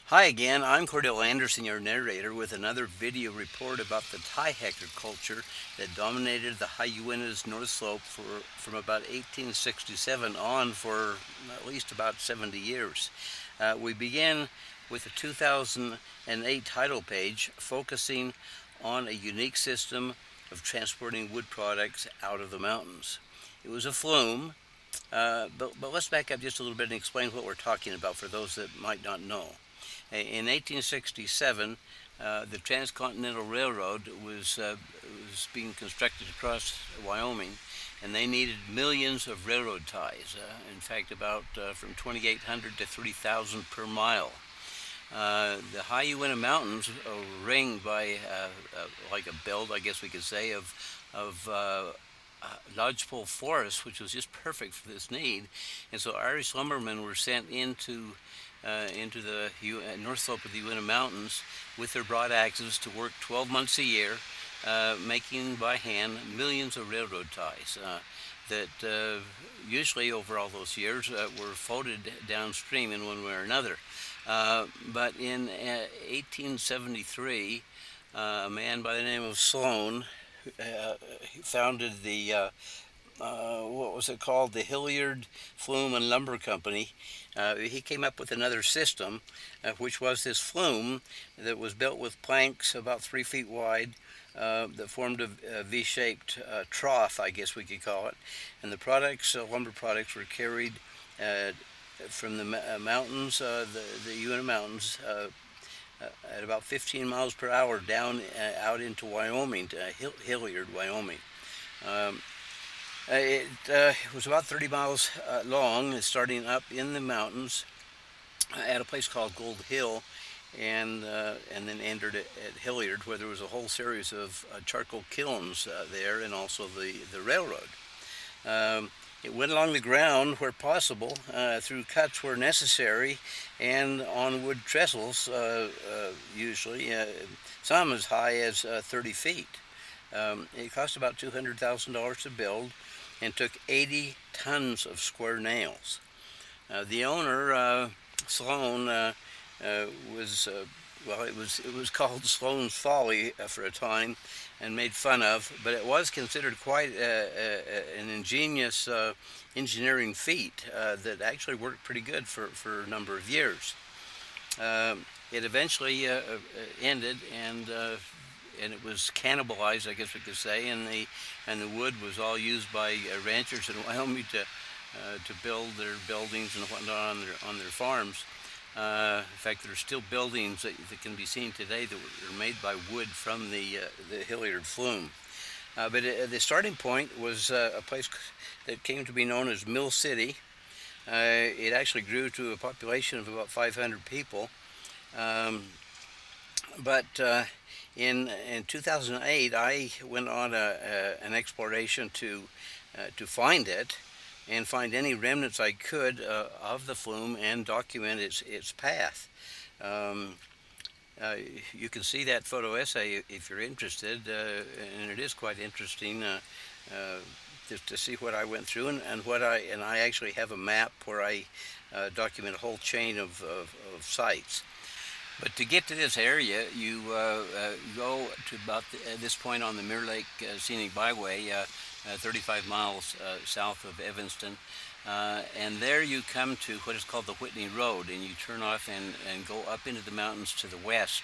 Hi again, I'm Cordell Andersen, your narrator, with another video report about the tie culture that dominated the High Uinta's North Slope from about 1867 on for at least about 70 years. We began with a 2008 title page focusing on a unique system of transporting wood products out of the mountains. It was a flume, but let's back up just a little bit and explain what we're talking about for those that might not know. In 1867, the Transcontinental Railroad was being constructed across Wyoming, and they needed millions of railroad ties. In fact, about from 2,800 to 3,000 per mile. The High Uinta Mountains are ringed by like a belt, I guess we could say, of lodgepole forest, which was just perfect for this need. And so Irish lumbermen were sent into the north slope of the Uinta Mountains with their broad axes to work 12 months a year, making by hand millions of railroad ties that usually over all those years were floated downstream in one way or another. But in 1873, a man by the name of Sloan founded what was it called? The Hilliard Flume and Lumber Company. He came up with another system, which was this flume that was built with planks about 3 feet wide that formed a V-shaped trough, I guess we could call it. And the products, lumber products, were carried from the mountains, the Uinta Mountains, at about 15 miles per hour down out into Wyoming, to Hilliard, Wyoming. It was about 30 miles long, starting up in the mountains at a place called Gold Hill, and then ended at Hilliard, where there was a whole series of charcoal kilns there, and also the railroad. It went along the ground where possible, through cuts where necessary, and on wood trestles, usually, some as high as 30 feet. It cost about $200,000 to build, and took 80 tons of square nails. The owner, Sloan, was well, it was called Sloan's Folly for a time, and made fun of, but it was considered quite an ingenious engineering feat that actually worked pretty good for a number of years. It eventually ended, and it was cannibalized, I guess we could say, and the wood was all used by ranchers in Wyoming to build their buildings and whatnot on their farms. In fact, there are still buildings that can be seen today that were made by wood from the Hilliard flume. But the starting point was a place that came to be known as Mill City. It actually grew to a population of about 500 people. But in 2008, I went on an exploration to find it, and find any remnants I could of the flume, and document its path. You can see that photo essay if you're interested, and it is quite interesting to see what I went through, and I actually have a map where I document a whole chain of sites. But to get to this area, you go to about this point on the Mirror Lake Scenic Byway, 35 miles south of Evanston, and there you come to what is called the Whitney Road, and you turn off and go up into the mountains to the west.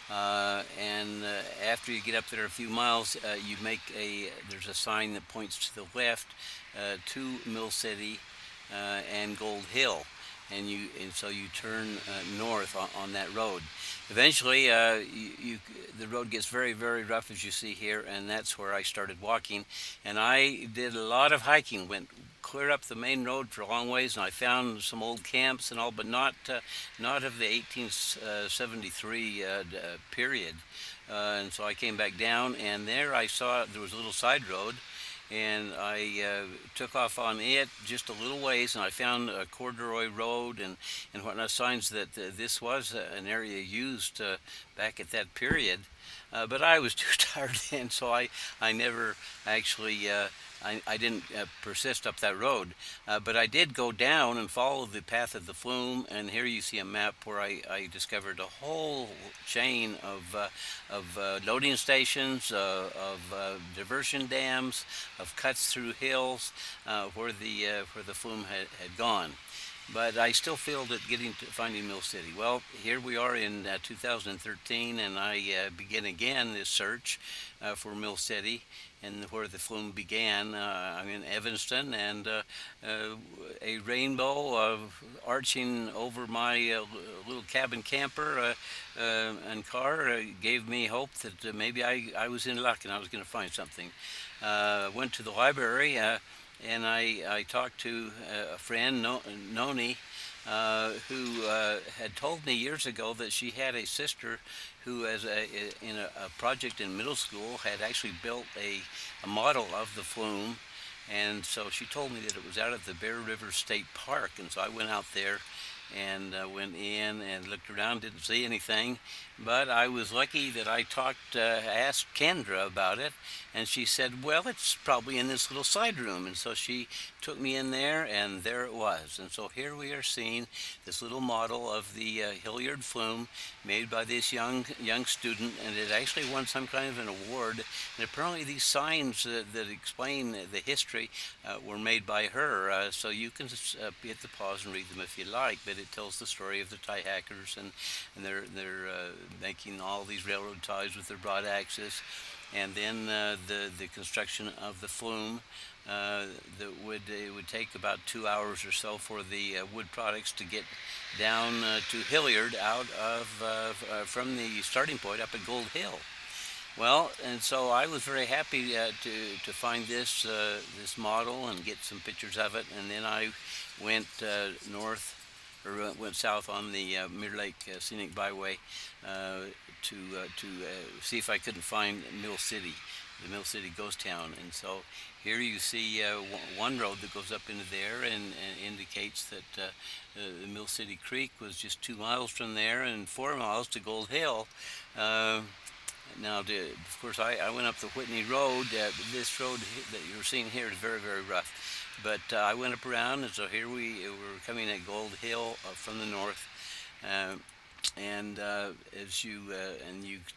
And after you get up there a few miles, there's a sign that points to the left to Mill City and Gold Hill. And so you turn north on that road. Eventually, the road gets very, very rough, as you see here, and that's where I started walking. And I did a lot of hiking, went clear up the main road for a long ways, and I found some old camps and all, but not of the 1873 period. And so I came back down, and there I saw there was a little side road, and I took off on it just a little ways, and I found a corduroy road and whatnot, signs that this was an area used back at that period. But I was too tired then, so I never actually I didn't persist up that road, but I did go down and follow the path of the Flume, and here you see a map where I discovered a whole chain of loading stations, of diversion dams, of cuts through hills where the Flume had gone. But I still failed at finding Mill City. Well, here we are in 2013, and I begin again this search for Mill City, and where the Flume began. I'm in Evanston, and a rainbow arching over my little cabin camper and car gave me hope that maybe I was in luck and I was going to find something. Went to the library. And I talked to a friend, Noni, who had told me years ago that she had a sister who, in a project in middle school, had actually built a model of the Flume. And so she told me that it was out at the Bear River State Park. And so I went out there and went in and looked around, didn't see anything. But I was lucky that I asked Kendra about it, and she said, well, it's probably in this little side room. And so she took me in there, and there it was. And so here we are seeing this little model of the Hilliard Flume made by this young student, and it actually won some kind of an award. And apparently these signs that explain the history were made by her, so you can hit the pause and read them if you like, but it tells the story of the tie hackers, and they're making all these railroad ties with their broad axis, and then the construction of the Flume. It would take about 2 hours or so for the wood products to get down to Hilliard out of from the starting point up at Gold Hill. Well, and so I was very happy to find this model and get some pictures of it, and then I went went south on the Mirror Lake Scenic Byway to see if I couldn't find Mill City, the Mill City ghost town. And so here you see one road that goes up into there and indicates that the Mill City Creek was just 2 miles from there and 4 miles to Gold Hill. Now, of course, I went up the Whitney Road. This road that you're seeing here is very, very rough. But I went up around, and so here we were coming at Gold Hill from the north. As you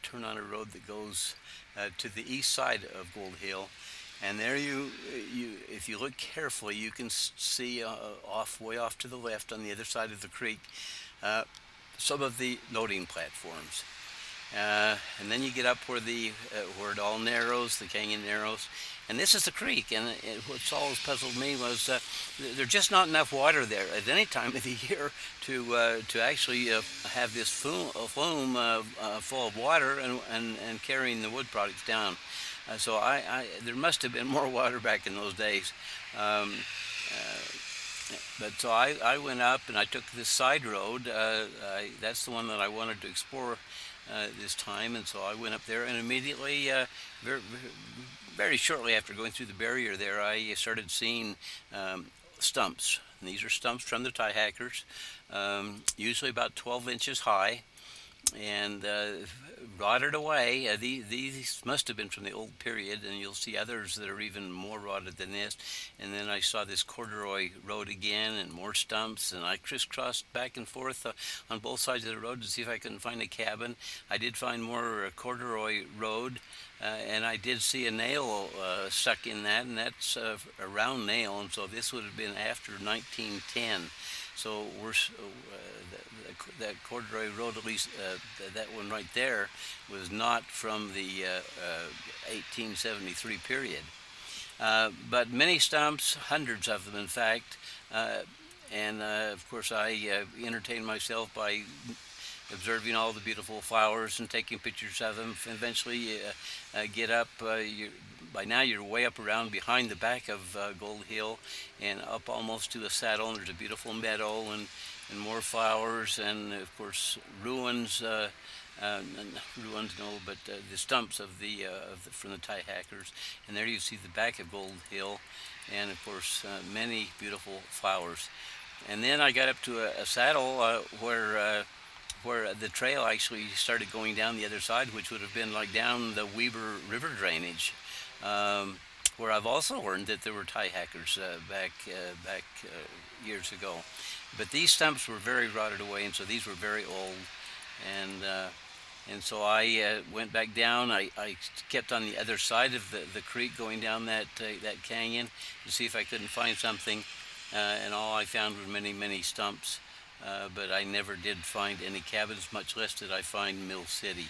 turn on a road that goes to the east side of Gold Hill, and there if you look carefully, you can see way off to the left on the other side of the creek some of the loading platforms. And then you get up where it all narrows, the canyon narrows, and this is the creek. And what's always puzzled me was there's just not enough water there at any time of the year to actually have this flume full of water and carrying the wood products down. So there must have been more water back in those days. But so I went up and I took this side road. That's the one that I wanted to explore this time, and so I went up there, and immediately, very shortly after going through the barrier there, I started seeing stumps. And these are stumps from the tie hackers, usually about 12 inches high, and rotted away. These must have been from the old period, and you'll see others that are even more rotted than this. And then I saw this corduroy road again, and more stumps, and I crisscrossed back and forth on both sides of the road to see if I couldn't find a cabin. I did find more corduroy road, and I did see a nail stuck in that, and that's a round nail, and so this would have been after 1910. So that corduroy road, at least that one right there, was not from the 1873 period. But many stumps, hundreds of them in fact, and of course I entertained myself by observing all the beautiful flowers and taking pictures of them. Eventually get up, by now you're way up around behind the back of Gold Hill and up almost to a saddle, and there's a beautiful meadow and more flowers, and of course ruins, but the stumps from the tie hackers. And there you see the back of Gold Hill, and of course many beautiful flowers. And then I got up to a saddle where the trail actually started going down the other side, which would have been like down the Weber River drainage. where I've also learned that there were tie hackers back years ago. But these stumps were very rotted away, and so these were very old. And so I went back down. I kept on the other side of the creek going down that canyon to see if I couldn't find something. And all I found were many stumps. But I never did find any cabins, much less did I find Mill City.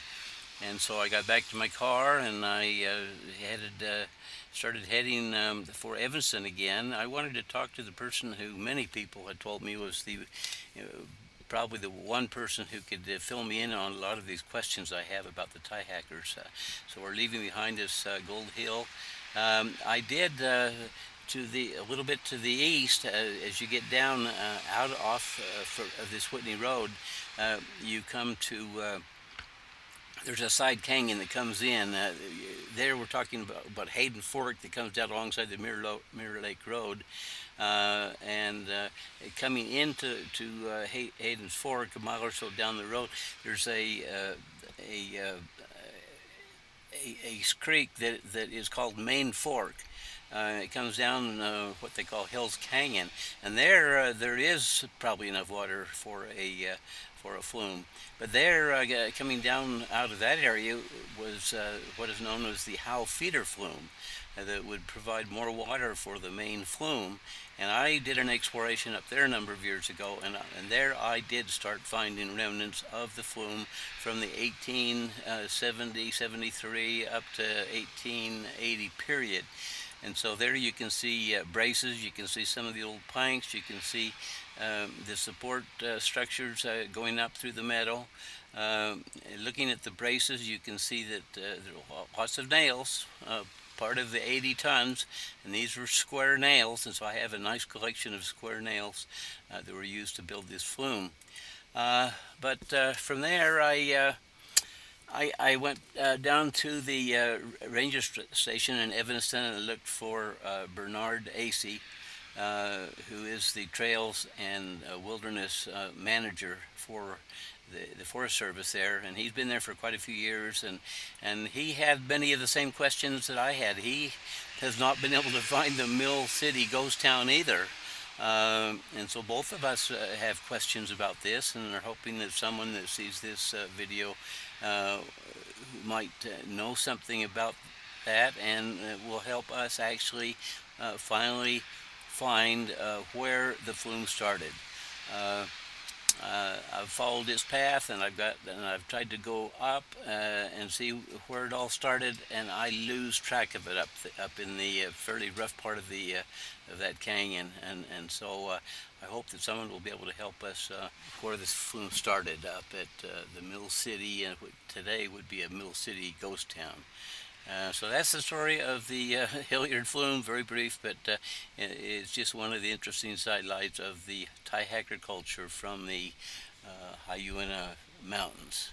And so I got back to my car and I started heading for Evanston again. I wanted to talk to the person who many people had told me was probably the one person who could fill me in on a lot of these questions I have about the tie hackers. So we're leaving behind us Gold Hill. I did a little bit to the east as you get down out off of this Whitney Road. You come to there's a side canyon that comes in. There we're talking about Hayden Fork that comes down alongside the Mirror Lake Road. And coming into Hayden's Fork, a mile or so down the road, there's a creek that is called Main Fork. It comes down what they call Hell's Canyon, and there is probably enough water for a flume. But there, coming down out of that area, was what is known as the Howe Feeder Flume, that would provide more water for the main flume. And I did an exploration up there a number of years ago, and there I did start finding remnants of the flume from the 1870, 73 up to 1880 period. And so there you can see braces, you can see some of the old planks, you can see the support structures going up through the meadow. Looking at the braces, you can see that there are lots of nails, part of the 80 tons, and these were square nails, and so I have a nice collection of square nails that were used to build this flume. But from there I went down to the ranger station in Evanston and looked for Bernard Acey, who is the Trails and Wilderness Manager for the Forest Service there, and he's been there for quite a few years, and he had many of the same questions that I had. He has not been able to find the Mill City ghost town either. And so both of us have questions about this, and are hoping that someone that sees this video who might know something about that and will help us actually finally find where the flume started. I've followed this path, and I've tried to go up and see where it all started, and I lose track of it up in the fairly rough part of that canyon, and so I hope that someone will be able to help us where this flume started up at the Mill City, and what today would be a Mill City ghost town. So that's the story of the Hilliard flume, very brief, but it's just one of the interesting sidelights of the tie hacker culture from the Hyena Mountains.